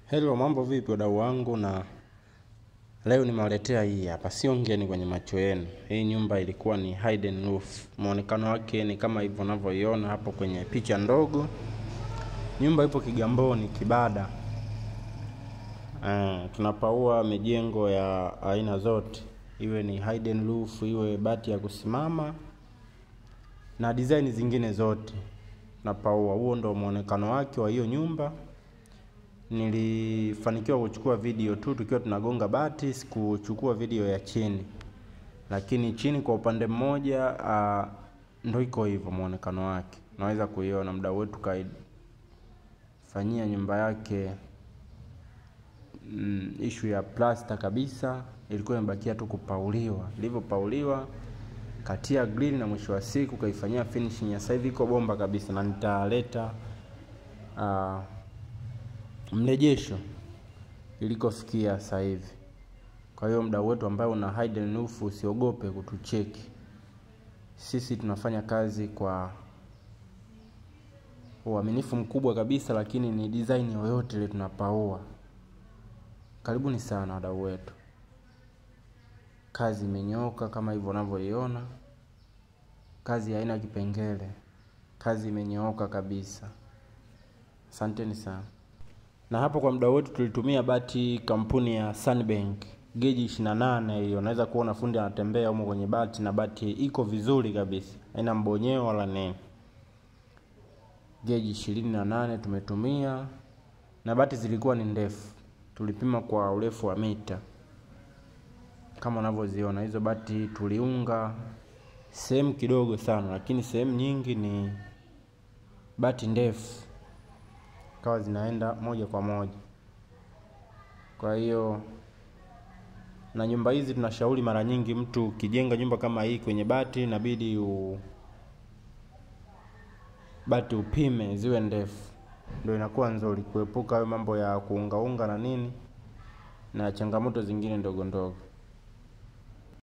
Hello, mambo vipi wadau wangu, na leo nimewaletea hii hapa, sio ngeni kwenye macho yenu. Hii nyumba ilikuwa ni hidden roof. Muonekano wake ni kama hivyo unavyoiona hapo kwenye picha ndogo. Nyumba ipo Kigamboni, Kibada. Tunapaua mijengo ya aina zote. Iwe ni hidden roof, iwe bati ya kusimama na design zingine zote. Tunapaua. Huo ndo muonekano wake wa hiyo nyumba. Nilifanikiwa kuchukua video tu tukiwa tunagonga bati, sikuchukua video ya chini. Lakini chini kwa upande mmoja ndio iko hivyo muonekano wake. Naweza kuiona mdau wetu kaifanyia nyumba yake issue ya plaster kabisa, ilikuwa imebakia tu kupauliwa. Ilivyopauliwa katia grill na mwisho wa siku kaifanyia finishing ya sasa hivi iko bomba kabisa, na nitaleta mrejesho ilikofikia sasa hivi. Kwa hiyo mdau wetu ambaye una hidden roof usiogope kutucheki. Sisi tunafanya kazi kwa uaminifu mkubwa kabisa, lakini ni design yoyote ile tunapaua. Karibuni sana wadau wetu. Kazi imenyooka kama hivyo unavyoiona. Kazi haina kipengele. Kazi imenyooka kabisa. Asanteni sana. Na hapo kwa mdau wetu tulitumia bati kampuni ya Sunbank geji 28. Hiyo unaweza kuona fundi anatembea huko kwenye bati, na bati iko vizuri kabisa, haina mbonyeo wala nini. Geji 28 tumetumia, na bati zilikuwa ni ndefu. Tulipima kwa urefu wa mita kama unavyoziona. Hizo bati tuliunga sehemu kidogo sana, lakini sehemu nyingi ni bati ndefu, kawa zinaenda moja kwa moja. Kwa hiyo na nyumba hizi tunashauri mara nyingi mtu ukijenga nyumba kama hii kwenye bati inabidi bati upime ziwe ndefu, ndio inakuwa nzuri, kuepuka hayo mambo ya kuunga na nini na changamoto zingine ndogo ndogo.